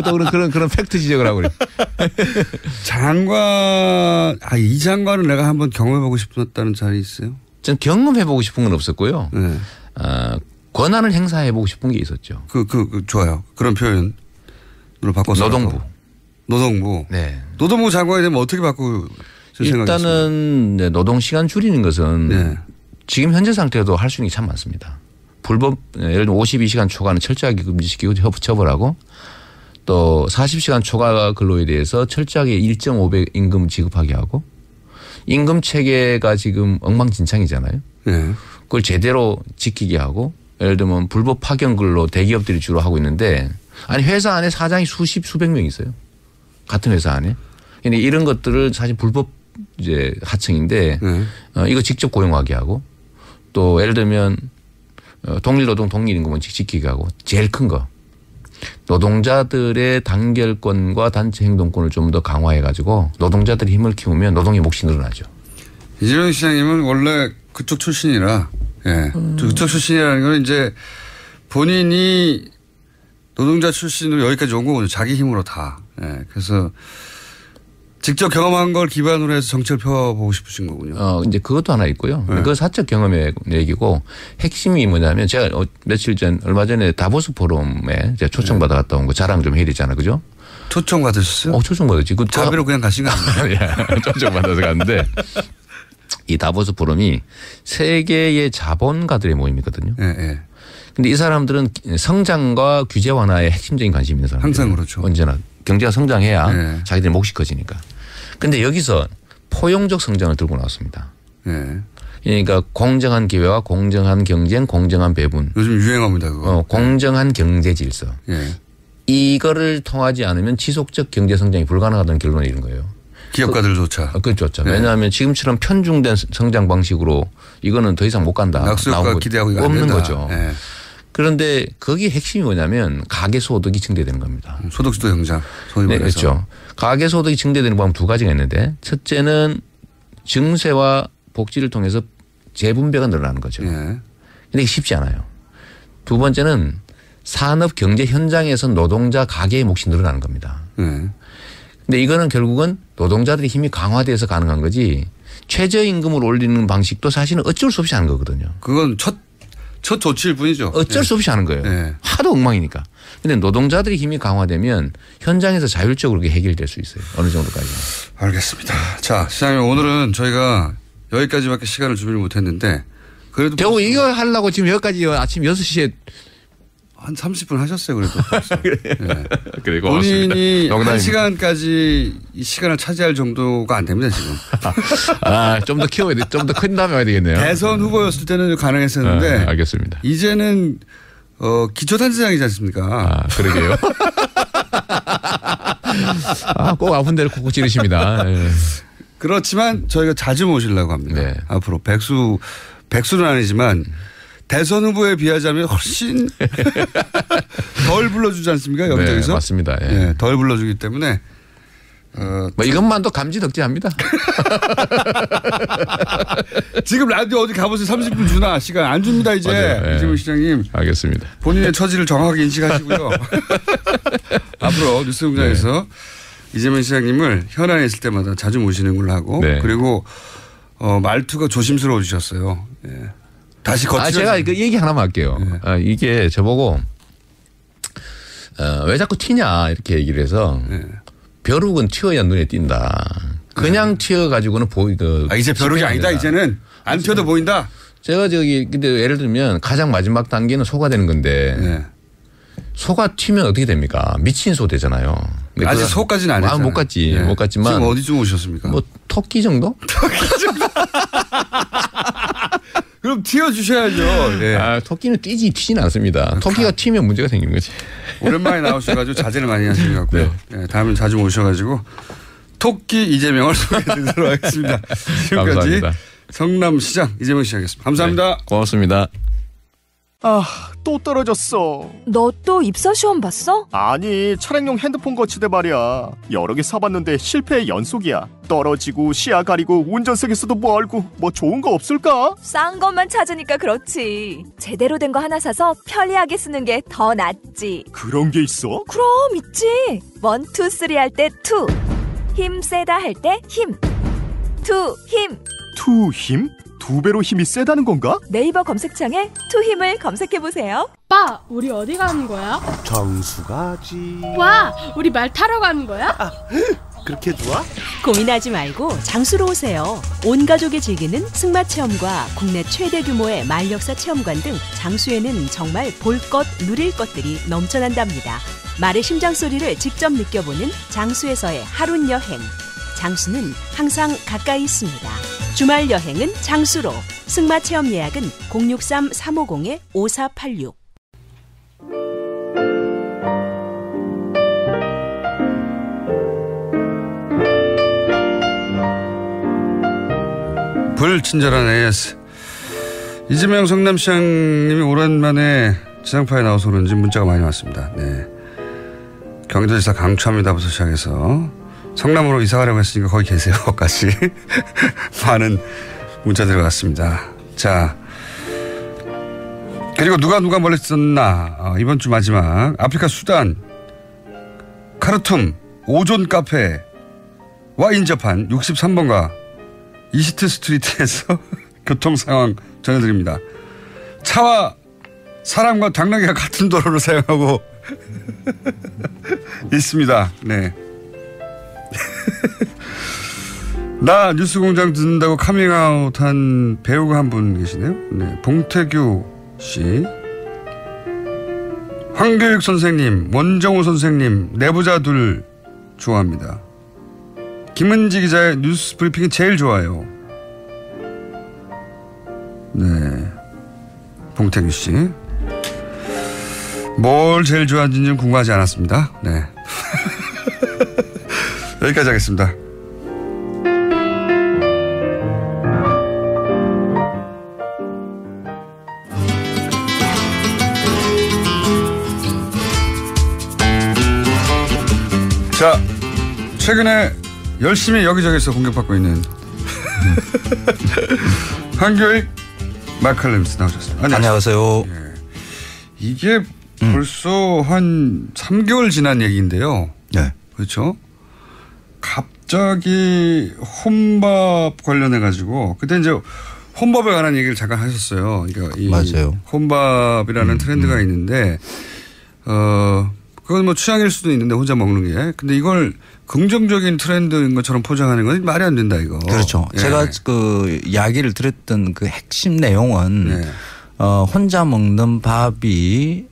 또 그런 팩트 지적을 하고 그래. 이 장관을 내가 한번 경험해보고 싶었다는 자리 있어요? 전 경험해보고 싶은 건 없었고요. 네. 권한을 행사해보고 싶은 게 있었죠. 좋아요. 그런 표현으로 바꿔서. 노동부. 네. 노동부 장관이 되면 어떻게 바꾸실 생각이십니까? 일단은 네, 노동 시간 줄이는 것은 네. 지금 현재 상태에도 할 수 있는 게 참 많습니다. 불법 예를 들면 52시간 초과는 철저하게 금지시키고 처벌하고 또 40시간 초과 근로에 대해서 철저하게 1.5배 임금 지급하게 하고 임금 체계가 지금 엉망진창이잖아요. 네. 그걸 제대로 지키게 하고 예를 들면 불법 파견 근로 대기업들이 주로 하고 있는데 아니 회사 안에 사장이 수백 명 있어요. 같은 회사 안에. 근데 이런 것들을 사실 불법 이제 하청인데 이거 직접 고용하게 하고 또 예를 들면 동일노동 동일임금은 지키게 하고 제일 큰 거 노동자들의 단결권과 단체 행동권을 좀 더 강화해 가지고 노동자들의 힘을 키우면 노동의 몫이 늘어나죠. 이재명 시장님은 원래 그쪽 출신이라 그쪽 출신이라는 건 이제 본인이 노동자 출신으로 여기까지 온 거군요. 자기 힘으로 다. 그래서 직접 경험한 걸 기반으로 해서 정책을 펴보고 싶으신 거군요. 이제 그것도 하나 있고요. 그건 사적 경험의 얘기고 핵심이 뭐냐면 제가 얼마 전에 다보스 포럼에 제가 초청받아 갔다 온 거 자랑 좀 해야 되잖아요. 그죠? 초청 받으셨어요? 초청 받았지. 자비로 그냥 가신 거 아니에요? 초청 받아서 갔는데 이 다보스 포럼이 세계의 자본가들의 모임이거든요. 근데 이 사람들은 성장과 규제 완화에 핵심적인 관심이 있는 사람들. 항상 그렇죠. 언제나 경제가 성장해야 자기들이 몫이 커지니까. 그런데 여기서 포용적 성장을 들고 나왔습니다. 그러니까 공정한 기회와 공정한 경쟁, 공정한 배분. 요즘 유행합니다. 그거. 공정한 경제 질서. 이거를 통하지 않으면 지속적 경제 성장이 불가능하다는 결론을 이룬 거예요. 기업가들조차. 그렇죠. 왜냐하면 지금처럼 편중된 성장 방식으로 이거는 더 이상 못 간다. 낙수효과 기대하고 이거 없는 안 된다. 거죠. 그런데 거기 핵심이 뭐냐면 가계소득이 증대되는 겁니다. 소득주도 경제 소위 네, 말해서. 그렇죠. 가계소득이 증대되는 방법 두 가지가 있는데 첫째는 증세와 복지를 통해서 재분배가 늘어나는 거죠. 그런데 이게 쉽지 않아요. 두 번째는 산업 경제 현장에서 노동자 가계의 몫이 늘어나는 겁니다. 근데 이거는 결국은 노동자들의 힘이 강화돼서 가능한 거지 최저임금을 올리는 방식도 사실은 어쩔 수 없이 하는 거거든요. 그건 첫 조치일 뿐이죠. 어쩔 수 없이 하는 거예요. 하도 엉망이니까. 근데 노동자들의 힘이 강화되면 현장에서 자율적으로 그게 해결될 수 있어요. 어느 정도까지. 알겠습니다. 자, 시장님 오늘은 저희가 여기까지밖에 시간을 준비를 못했는데 그래도 겨우 이거 하려고 지금 여기까지 아침 6시에 한 30분 하셨어요. 그래도. 네. 그래, 본인이 1시간까지 이 시간을 차지할 정도가 안 됩니다. 지금. 좀 더 키워야 돼. 좀 더 큰 다음에 와야 되겠네요. 대선 후보였을 때는 가능했었는데. 알겠습니다. 이제는 기초단체장이지 않습니까? 그러게요. 꼭 아픈 데를 콕콕 찌르십니다. 네. 그렇지만 저희가 자주 모시려고 합니다. 네. 앞으로 백수는 아니지만 대선 후보에 비하자면 훨씬 덜 불러주지 않습니까? 여기저기서. 네, 맞습니다. 예. 네, 덜 불러주기 때문에. 뭐 이것만도 감지덕지합니다. 지금 라디오 어디 가보세요. 30분 주나 시간 안 줍니다 이제. 예. 이재명 시장님. 알겠습니다. 본인의 처지를 정확하게 인식하시고요. 앞으로 뉴스공장에서 이재명 시장님을 현안에 있을 때마다 자주 모시는 걸로 하고 그리고 말투가 조심스러워지셨어요. 예. 다시 제가 그 얘기 하나만 할게요. 이게 저보고 왜 자꾸 튀냐 이렇게 얘기를 해서 벼룩은 튀어야 눈에 띈다. 그냥 튀어가지고는 이제 벼룩이 아니다. 이제는 안 튀어도 보인다. 제가 근데 예를 들면 가장 마지막 단계는 소가 되는 건데 소가 튀면 어떻게 됩니까? 미친 소 되잖아요. 아직 소까지는 안 했잖아요. 못 갔지. 못 갔지만. 지금 어디쯤 오셨습니까? 뭐 토끼 정도? 토끼 정도. 그럼 튀어주셔야죠. 네. 토끼는 튀지는 않습니다. 토끼가 튀면 문제가 생기는 거지. 오랜만에 나오셔가지고 자제를 많이 하시는 것 같고요. 네, 다음에 자주 모셔가지고 토끼 이재명을 소개해드리도록 하겠습니다. 지금까지 감사합니다. 성남시장 이재명 시장이었습니다. 감사합니다. 네, 고맙습니다. 또 떨어졌어. 너 또 입사 시험 봤어? 아니, 차량용 핸드폰 거치대 말이야. 여러 개 사봤는데 실패의 연속이야. 떨어지고 시야 가리고 운전석에서도 멀고 뭐 좋은 거 없을까? 싼 것만 찾으니까 그렇지. 제대로 된 거 하나 사서 편리하게 쓰는 게 더 낫지. 그런 게 있어? 그럼 있지. 1, 2, 3 할 때 2. 힘 세다 할 때 힘. 2 힘. 2 힘? 2배로 힘이 세다는 건가? 네이버 검색창에 2 힘을 검색해보세요. 오빠, 우리 어디 가는 거야? 정수 가지. 와, 우리 말 타러 가는 거야? 그렇게 좋아? 고민하지 말고 장수로 오세요. 온 가족이 즐기는 승마 체험과 국내 최대 규모의 말역사 체험관 등 장수에는 정말 볼 것, 누릴 것들이 넘쳐난답니다. 말의 심장 소리를 직접 느껴보는 장수에서의 하룬 여행. 장수는 항상 가까이 있습니다. 주말 여행은 장수로. 승마 체험 예약은 063-350-5486. 불친절한 AS. 이재명 성남시장님이 오랜만에 지상파에 나와서 그런지 문자가 많이 왔습니다. 네. 경기도지사 강추합니다부터 시작해서 성남으로 이사 가려고 했으니까 거기 계세요까지 많은 문자들이 왔습니다. 자, 그리고 누가 멀리 썼나 이번 주 마지막 아프리카 수단 카르툼 오존 카페와 인접한 63번가 이시트 스트리트에서 교통 상황 전해드립니다. 차와 사람과 당나귀가 같은 도로를 사용하고 있습니다. 네. 나 뉴스공장 듣는다고 카밍아웃한 배우가 한 분 계시네요. 네, 봉태규 씨, 황교익 선생님, 원정우 선생님, 내부자들 좋아합니다. 김은지 기자의 뉴스 브리핑이 제일 좋아요. 네, 봉태규 씨. 뭘 제일 좋아하는지는 궁금하지 않았습니다. 네. 여기까지 하겠습니다. 최근에 열심히 여기저기서 공격받고 있는 한교익 마칼렘스 나오셨습니다. 안녕하세요. 예. 이게 벌써 한 3개월 지난 얘기인데요. 네. 그렇죠? 갑자기 혼밥 관련해 가지고 그때 이제 혼밥에 관한 얘기를 잠깐 하셨어요. 그러니까 이 맞아요. 혼밥이라는 트렌드가 있는데 그건 뭐 취향일 수도 있는데 혼자 먹는 게. 근데 이걸 긍정적인 트렌드인 것처럼 포장하는 건 말이 안 된다 이거. 그렇죠. 예. 제가 그 이야기를 들었던 그 핵심 내용은 네. 혼자 먹는 밥이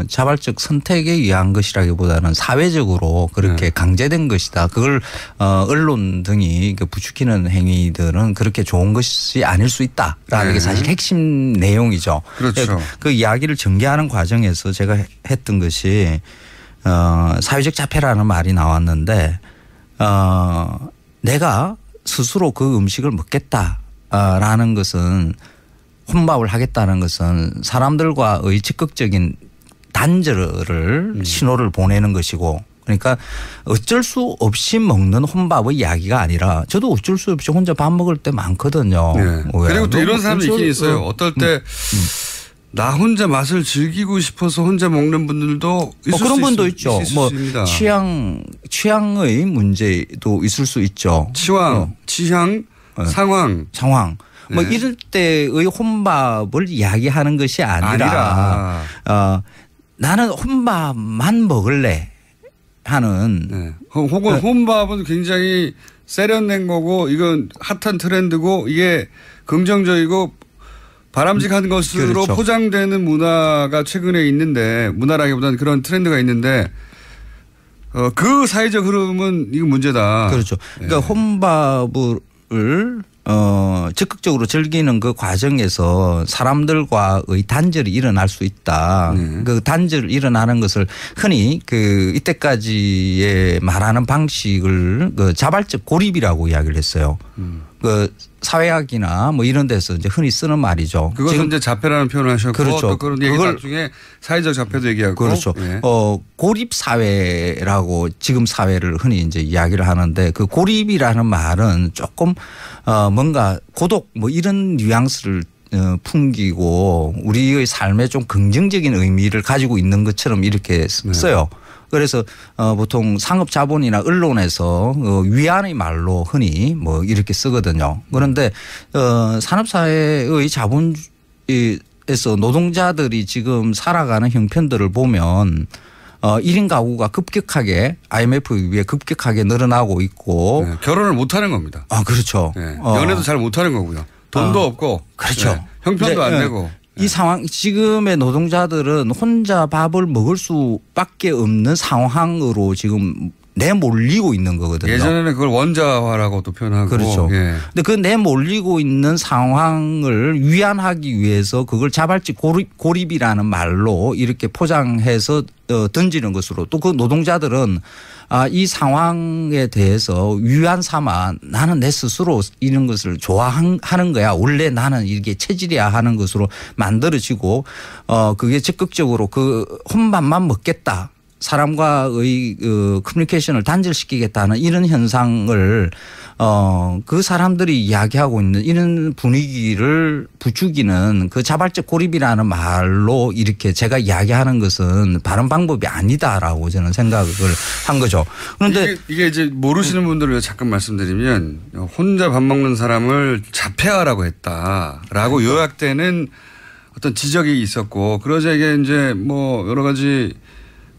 자발적 선택에 의한 것이라기보다는 사회적으로 그렇게 강제된 것이다. 그걸 언론 등이 부추기는 행위들은 그렇게 좋은 것이 아닐 수 있다라는 게 사실 핵심 내용이죠. 그렇죠. 그 이야기를 전개하는 과정에서 제가 했던 것이 사회적 자폐라는 말이 나왔는데 내가 스스로 그 음식을 먹겠다라는 것은 혼밥을 하겠다는 것은 사람들과의 적극적인 단절을 신호를 보내는 것이고 그러니까 어쩔 수 없이 먹는 혼밥의 이야기가 아니라 저도 어쩔 수 없이 혼자 밥 먹을 때 많거든요. 네. 그리고 또 이런 사람이 있긴 있어요. 어떨 때 나 혼자 맛을 즐기고 싶어서 혼자 먹는 분들도 있을 그런 분도 있죠. 뭐 있습니다. 취향의 문제도 있을 수 있죠. 취향, 상황. 뭐 이럴 때의 혼밥을 이야기하는 것이 아니라 나는 혼밥만 먹을래 하는. 혹은 혼밥은 굉장히 세련된 거고 이건 핫한 트렌드고 이게 긍정적이고 바람직한 것으로 그렇죠. 포장되는 문화가 최근에 있는데 문화라기보다는 그런 트렌드가 있는데 그 사회적 흐름은 이거 문제다. 그렇죠. 그러니까 혼밥을 적극적으로 즐기는 그 과정에서 사람들과의 단절이 일어날 수 있다. 그 단절 일어나는 것을 흔히 그 이때까지의 말하는 방식을 그 자발적 고립이라고 이야기를 했어요. 그 사회학이나 뭐 이런 데서 이제 흔히 쓰는 말이죠. 그것은 이제 자폐라는 표현을 하셨고 그렇죠. 또 그런 얘기 나중에 사회적 자폐도 얘기하고 그렇죠. 예. 고립 사회라고 지금 사회를 흔히 이제 이야기를 하는데 그 고립이라는 말은 조금 뭔가 고독 뭐 이런 뉘앙스를 풍기고 우리의 삶에 좀 긍정적인 의미를 가지고 있는 것처럼 이렇게 써요. 그래서 보통 상업 자본이나 언론에서 위안의 말로 흔히 뭐 이렇게 쓰거든요. 그런데 산업사회의 자본에서 노동자들이 지금 살아가는 형편들을 보면 1인 가구가 급격하게 IMF에 의해 급격하게 늘어나고 있고 결혼을 못하는 겁니다. 그렇죠. 연애도 잘 못하는 거고요. 돈도 없고. 그렇죠. 형편도 안 되고. 이 상황 지금의 노동자들은 혼자 밥을 먹을 수밖에 없는 상황으로 지금 내몰리고 있는 거거든요. 예전에는 그걸 원자화라고 또 표현하고. 그렇죠. 근데 그 내몰리고 있는 상황을 위안하기 위해서 그걸 자발적 고립이라는 말로 이렇게 포장해서 던지는 것으로 또 그 노동자들은 이 상황에 대해서 위안 삼아 나는 내 스스로 이런 것을 좋아하는 거야. 원래 나는 이게 체질이야 하는 것으로 만들어지고 그게 적극적으로 그 혼밥만 먹겠다. 사람과의 커뮤니케이션을 단절시키겠다는 이런 현상을 그 사람들이 이야기하고 있는 이런 분위기를 부추기는 그 자발적 고립이라는 말로 이렇게 제가 이야기하는 것은 바른 방법이 아니다라고 저는 생각을 한 거죠. 그런데 이게 이제 모르시는 분들을 위해 잠깐 말씀드리면 혼자 밥 먹는 사람을 자폐아라고 했다라고 요약되는 어떤 지적이 있었고 그러자 이게 이제 뭐 여러 가지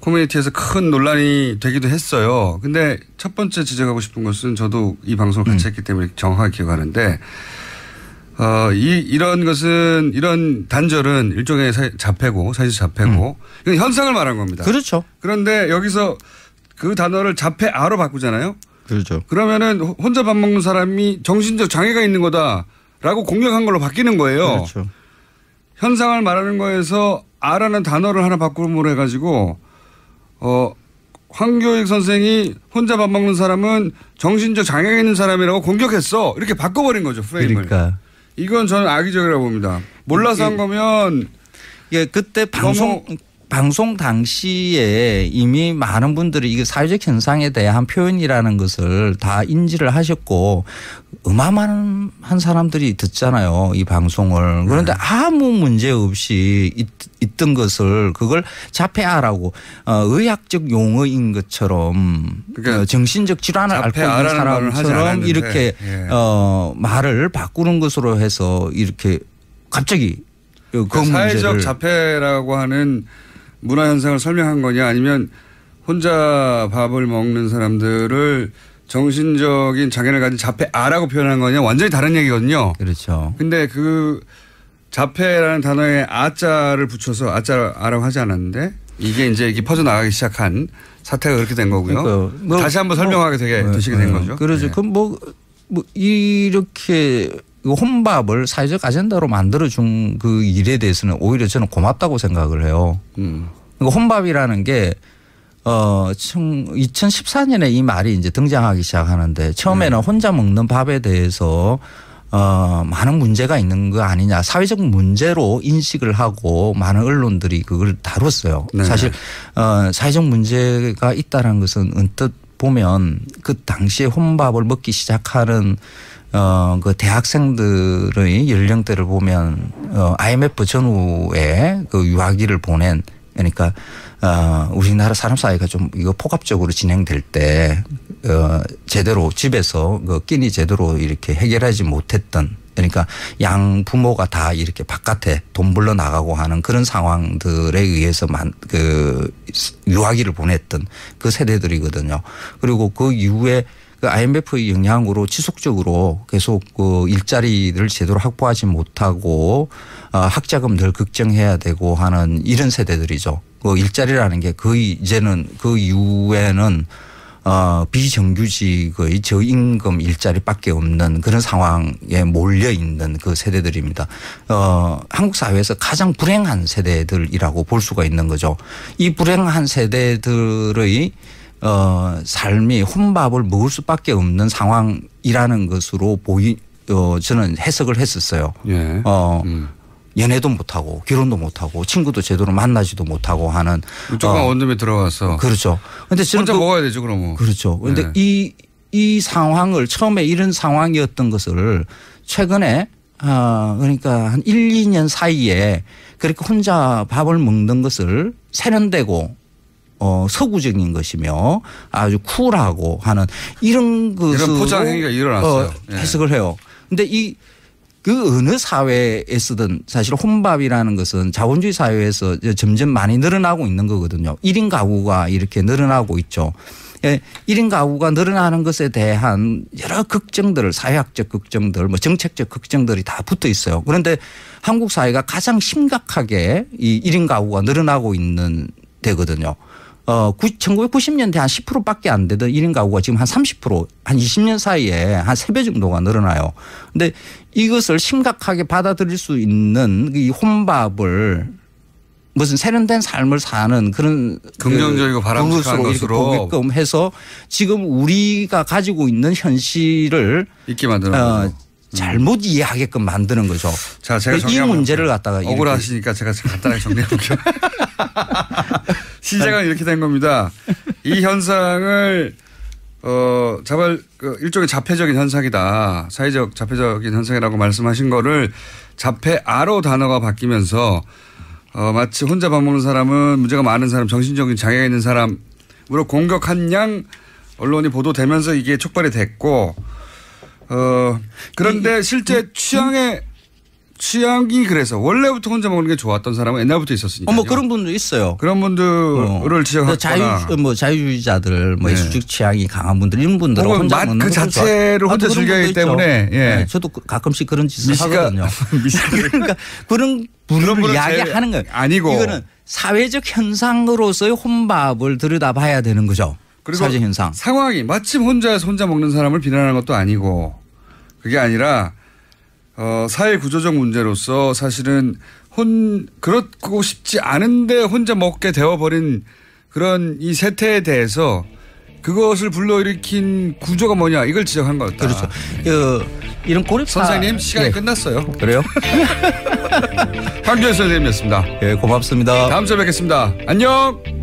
커뮤니티에서 큰 논란이 되기도 했어요. 근데 첫 번째 지적하고 싶은 것은 저도 이 방송을 같이 했기 때문에 정확하게 기억하는데 이런 것은 이런 단절은 일종의 자폐고 사회적 자폐고 이건 현상을 말한 겁니다. 그렇죠. 그런데 여기서 그 단어를 자폐아로 바꾸잖아요. 그렇죠. 그러면은 혼자 밥 먹는 사람이 정신적 장애가 있는 거다라고 공격한 걸로 바뀌는 거예요. 그렇죠. 현상을 말하는 거에서 아라는 단어를 하나 바꾸므로 해가지고 황교익 선생이 혼자 밥 먹는 사람은 정신적 장애가 있는 사람이라고 공격했어. 이렇게 바꿔버린 거죠, 프레임을. 그러니까. 이건 저는 악의적이라고 봅니다. 몰라서 한 거면. 그때 방송 방송 당시에 이미 많은 분들이 이게 사회적 현상에 대한 표현이라는 것을 다 인지를 하셨고 어마어마한 사람들이 듣잖아요. 이 방송을. 그런데 아무 문제 없이 있던 것을 그걸 자폐아라고 의학적 용어인 것처럼 그러니까 정신적 질환을 앓고 있는 사람처럼 이렇게 말을 바꾸는 것으로 해서 이렇게 갑자기 그러니까 사회적 자폐라고 하는 문화 현상을 설명한 거냐 아니면 혼자 밥을 먹는 사람들을 정신적인 장애를 가진 자폐아라고 표현한 거냐 완전히 다른 얘기거든요. 그렇죠. 근데 그 자폐라는 단어에 아자를 붙여서 아자라고 하지 않았는데 이게 이제 퍼져나가기 시작한 사태가 그렇게 된 거고요. 그러니까 다시 한번 설명하게 되시게 된 거죠. 그렇죠. 네. 그럼 이렇게 혼밥을 사회적 아젠다로 만들어준 그 일에 대해서는 오히려 저는 고맙다고 생각을 해요. 혼밥이라는 게 2014년에 이 말이 이제 등장하기 시작하는데 처음에는 혼자 먹는 밥에 대해서 많은 문제가 있는 거 아니냐 사회적 문제로 인식을 하고 많은 언론들이 그걸 다뤘어요. 네. 사실 사회적 문제가 있다는 것은 언뜻 보면 그 당시에 혼밥을 먹기 시작하는 그 대학생들의 연령대를 보면 IMF 전후에 그 유아기를 보낸 그러니까 우리나라 사람 사이가 좀 이거 폭압적으로 진행될 때 제대로 집에서 그 끼니 제대로 이렇게 해결하지 못했던 그러니까 양 부모가 다 이렇게 바깥에 돈 벌러 나가고 하는 그런 상황들에 의해서 그 유아기를 보냈던 그 세대들이거든요. 그리고 그 이후에 그 IMF의 영향으로 지속적으로 계속 그 일자리를 제대로 확보하지 못하고 학자금 늘 걱정해야 되고 하는 이런 세대들이죠. 그 일자리라는 게 거의 이제는 그 이후에는 비정규직의 저임금 일자리밖에 없는 그런 상황에 몰려 있는 그 세대들입니다. 한국 사회에서 가장 불행한 세대들이라고 볼 수가 있는 거죠. 이 불행한 세대들의 삶이 혼밥을 먹을 수밖에 없는 상황이라는 것으로 저는 해석을 했었어요. 예. 연애도 못하고 결혼도 못하고 친구도 제대로 만나지도 못하고 하는. 조금 원룸에 들어와서. 그렇죠. 근데 혼자 먹어야 되죠 그러면. 그렇죠. 그런데 네. 이 상황을 처음에 이런 상황이었던 것을 최근에 그러니까 한 1, 2년 사이에 그렇게 혼자 밥을 먹는 것을 세련되고 서구적인 것이며 아주 쿨하고 하는 이런 것으로 이런 포장 행위가 일어났어요. 해석을 해요. 그런데 그 어느 사회에서든 사실 혼밥이라는 것은 자본주의 사회에서 점점 많이 늘어나고 있는 거거든요. 1인 가구가 이렇게 늘어나고 있죠. 1인 가구가 늘어나는 것에 대한 여러 걱정들, 사회학적 걱정들, 정책적 걱정들이 다 붙어 있어요. 그런데 한국 사회가 가장 심각하게 이 1인 가구가 늘어나고 있는 데거든요. 1990년대 한 10%밖에 안 되던 1인 가구가 지금 한 30%, 한 20년 사이에 한 3배 정도가 늘어나요. 그런데 이것을 심각하게 받아들일 수 있는 이 혼밥을 무슨 세련된 삶을 사는 그런 긍정적이고 바람직한 것으로 보게끔 해서 지금 우리가 가지고 있는 현실을 있게 만드는 잘못 이해하게끔 만드는 거죠. 자, 제가 이 문제를 갖다가 억울하시니까 제가 간단하게 정리해 볼게요. 시작은 이렇게 된 겁니다. 이 현상을 일종의 자폐적인 현상이다. 사회적 자폐적인 현상이라고 말씀하신 거를 자폐아로 단어가 바뀌면서 마치 혼자 밥 먹는 사람은 문제가 많은 사람, 정신적인 장애가 있는 사람으로 공격한 양 언론이 보도되면서 이게 촉발이 됐고 그런데 실제 취향이 그래서 원래부터 혼자 먹는 게 좋았던 사람은 옛날부터 있었으니까요. 그런 분도 있어요. 그런 분들을 지적하거나 자유주의자들, 예술적 취향이 강한 분들 이런 분들은 혼자 먹는 그 자체를 혼자 즐겨하기 때문에 네, 저도 가끔씩 그런 짓을 하거든요. 그러니까 그런 분을 이야기하는 거예요. 아니고 이거는 사회적 현상으로서의 혼밥을 들여다봐야 되는 거죠. 그리고 사회적 현상. 상황이 마침 혼자 먹는 사람을 비난하는 것도 아니고 그게 아니라 사회 구조적 문제로서 사실은 그렇고 싶지 않은데 혼자 먹게 되어버린 그런 이 세태에 대해서 그것을 불러일으킨 구조가 뭐냐 이걸 지적한 거였다. 그렇죠. 이런 고립사 선생님 시간이 끝났어요. 그래요? 황교안 선생님이었습니다. 예, 고맙습니다. 다음 주에 뵙겠습니다. 안녕.